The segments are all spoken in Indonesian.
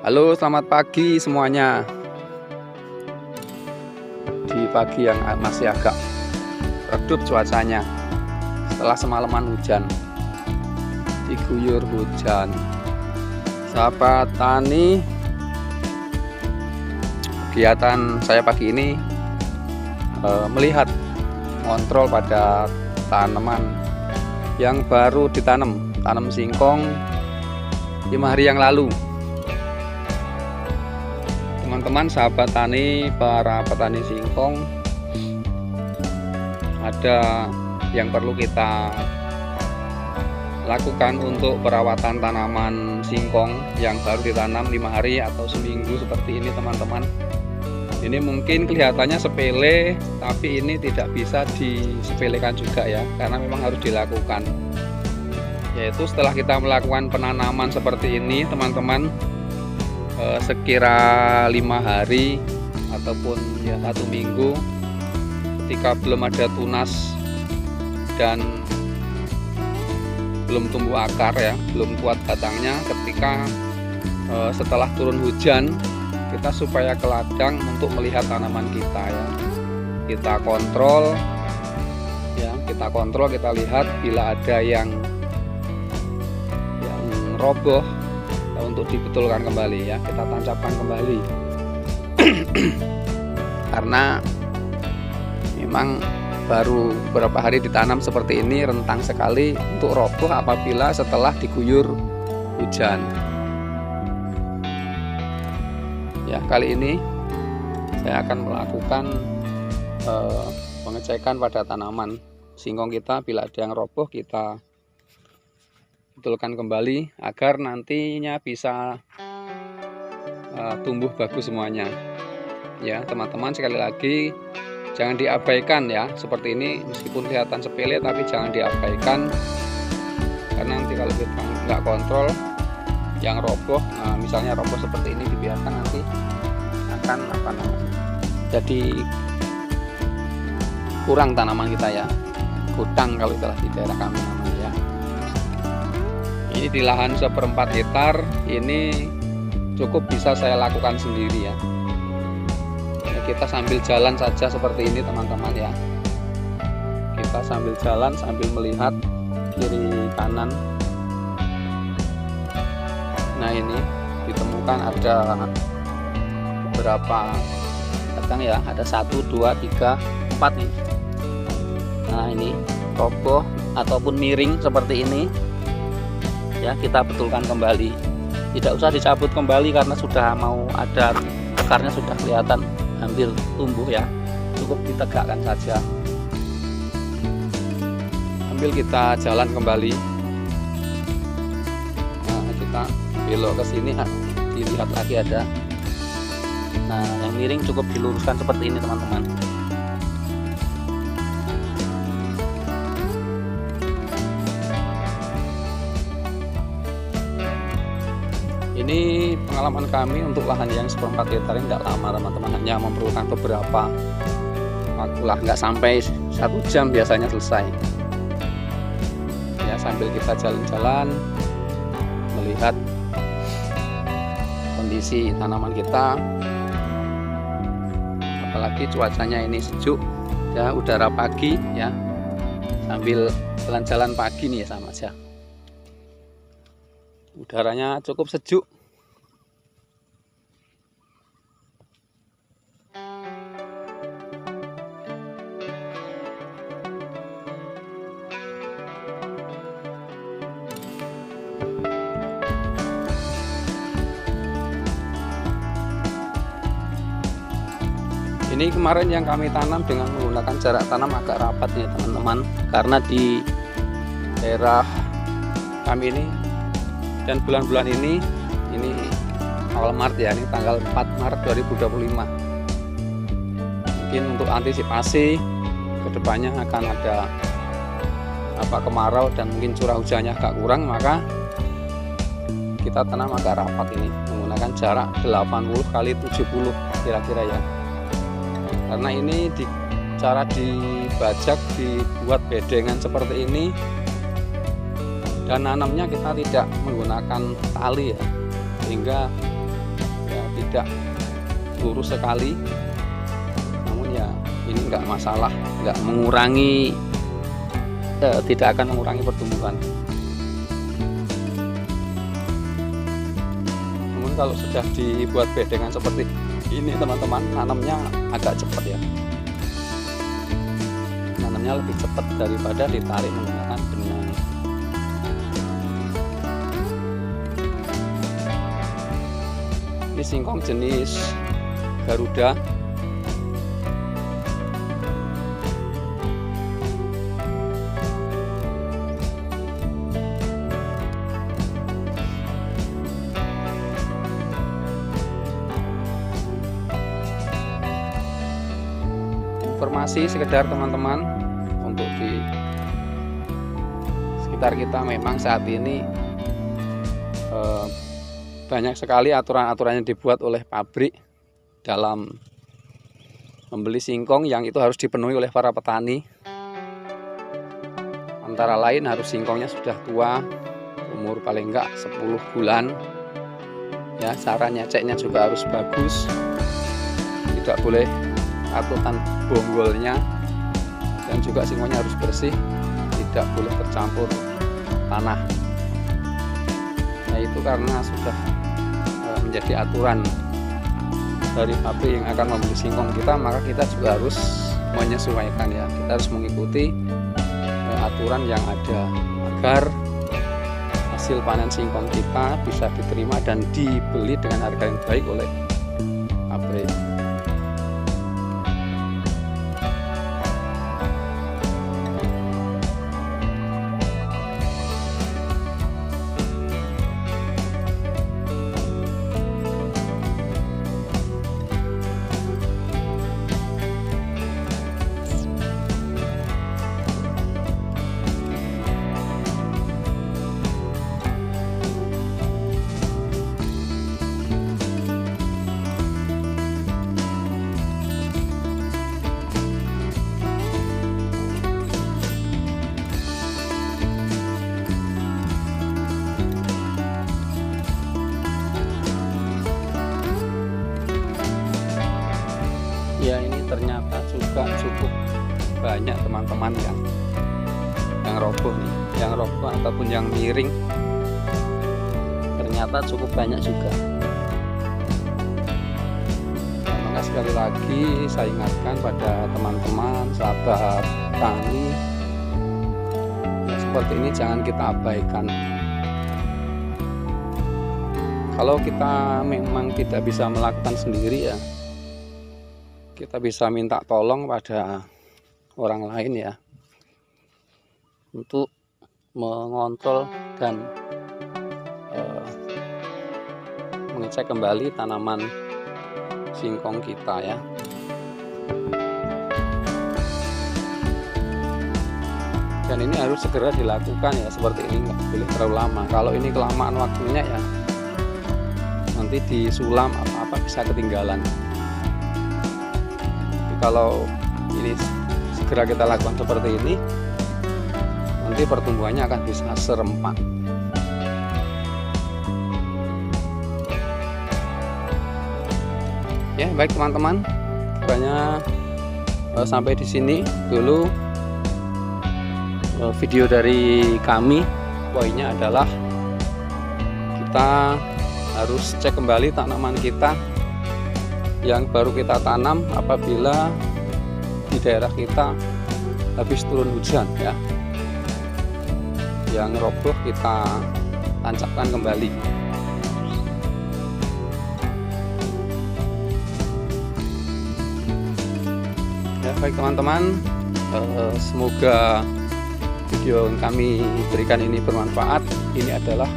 Halo, selamat pagi semuanya. Di pagi yang masih agak redup cuacanya setelah semalaman hujan, diguyur hujan. Sahabat tani, kegiatan saya pagi ini melihat kontrol pada tanaman yang baru ditanam, tanam singkong 5 hari yang lalu. Teman-teman sahabat tani, para petani singkong, ada yang perlu kita lakukan untuk perawatan tanaman singkong yang baru ditanam 5 hari atau seminggu seperti ini teman-teman. Ini mungkin kelihatannya sepele, tapi ini tidak bisa disepelekan juga ya, karena memang harus dilakukan. Yaitu setelah kita melakukan penanaman seperti ini teman-teman, sekira 5 hari ataupun ya 1 minggu, ketika belum ada tunas dan belum tumbuh akar ya, belum kuat batangnya, ketika setelah turun hujan, kita supaya ke ladang untuk melihat tanaman kita ya, kita kontrol ya, kita lihat bila ada yang roboh untuk dibetulkan kembali ya, kita tancapkan kembali. Karena memang baru beberapa hari ditanam seperti ini, rentang sekali untuk roboh apabila setelah diguyur hujan. Ya, kali ini saya akan melakukan pengecekan pada tanaman singkong kita. Bila ada yang roboh, kita betulkan kembali agar nantinya bisa tumbuh bagus semuanya ya teman-teman. Sekali lagi, jangan diabaikan ya, seperti ini meskipun kelihatan sepele tapi jangan diabaikan, karena nanti kalau kita nggak kontrol yang roboh, misalnya roboh seperti ini, dibiarkan nanti akan jadi kurang tanaman kita ya, gudang kalau istilah di daerah kami namanya ya. Ini di lahan 1/4 hektar, ini cukup bisa saya lakukan sendiri ya. Kita sambil jalan saja seperti ini teman-teman ya. Kita sambil jalan sambil melihat kiri kanan. Nah, ini ditemukan ada beberapa batang ya, ada 1, 2, 3, 4 nih. Nah, ini roboh ataupun miring seperti ini ya, kita betulkan kembali. Tidak usah dicabut kembali karena sudah mau ada akarnya, sudah kelihatan hampir tumbuh ya, cukup ditegakkan saja. Sambil kita jalan kembali, nah, kita belok ke sini, dilihat lagi ada. Nah, yang miring cukup diluruskan seperti ini teman-teman. Ini pengalaman kami untuk lahan yang 1/4 hektar ini tidak lama teman-teman, hanya memerlukan beberapa waktu lah, nggak sampai 1 jam biasanya selesai ya. Sambil kita jalan-jalan melihat kondisi tanaman kita, apalagi cuacanya ini sejuk ya, udara pagi ya, sambil jalan-jalan pagi nih ya, sama aja udaranya cukup sejuk. Ini kemarin yang kami tanam dengan menggunakan jarak tanam agak rapat ya teman-teman, karena di daerah kami ini dan bulan-bulan ini awal Maret ya, ini tanggal 4 Maret 2025. Mungkin untuk antisipasi kedepannya akan ada kemarau dan mungkin curah hujannya agak kurang, maka kita tanam agak rapat ini menggunakan jarak 80 kali 70 kira-kira ya. Karena ini cara dibajak, dibuat bedengan seperti ini, dan nanamnya kita tidak menggunakan tali ya, sehingga tidak lurus sekali, namun ya ini enggak masalah, enggak mengurangi, tidak akan mengurangi pertumbuhan. Namun kalau sudah dibuat bedengan seperti ini teman-teman, nanamnya agak cepat ya, nanamnya lebih cepat daripada ditarik menggunakan benang. Ini singkong jenis Garuda. Informasi sekedar teman-teman, untuk di sekitar kita memang saat ini banyak sekali aturan-aturan yang dibuat oleh pabrik dalam membeli singkong, yang itu harus dipenuhi oleh para petani. Antara lain harus singkongnya sudah tua, umur paling enggak 10 bulan ya, cara nyeceknya juga harus bagus, tidak boleh atutan bonggolnya, dan juga singkongnya harus bersih, tidak boleh tercampur tanah. Nah itu karena sudah menjadi aturan dari pabrik yang akan membeli singkong kita, maka kita juga harus menyesuaikan ya, kita harus mengikuti aturan yang ada agar hasil panen singkong kita bisa diterima dan dibeli dengan harga yang baik oleh pabrik. Ya ini ternyata juga cukup banyak teman-teman yang roboh nih, yang roboh ataupun yang miring, ternyata cukup banyak juga. Maka sekali lagi saya ingatkan pada teman-teman sahabat tani, ya, seperti ini jangan kita abaikan. Kalau kita memang tidak bisa melakukan sendiri ya, kita bisa minta tolong pada orang lain ya, untuk mengontrol dan mengecek kembali tanaman singkong kita ya. Dan ini harus segera dilakukan ya, seperti ini nggak boleh terlalu lama. Kalau ini kelamaan waktunya ya, nanti disulam apa-apa bisa ketinggalan. Kalau ini segera kita lakukan seperti ini, nanti pertumbuhannya akan bisa serempak. Ya baik teman-teman, kiranya sampai di sini dulu video dari kami. Poinnya adalah kita harus cek kembali tanaman kita yang baru kita tanam apabila di daerah kita habis turun hujan ya, yang roboh kita tancapkan kembali. Ya baik teman-teman, semoga video yang kami berikan ini bermanfaat. Ini adalah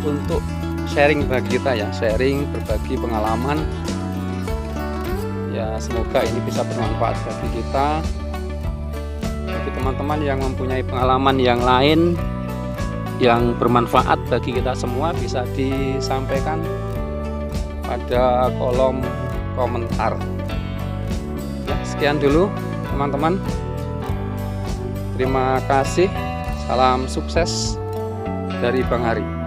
untuk sharing bagi kita ya, sharing berbagi pengalaman ya, semoga ini bisa bermanfaat bagi kita. Bagi teman-teman yang mempunyai pengalaman yang lain yang bermanfaat bagi kita semua, bisa disampaikan pada kolom komentar ya. Sekian dulu teman-teman, terima kasih, salam sukses dari Bang Hari.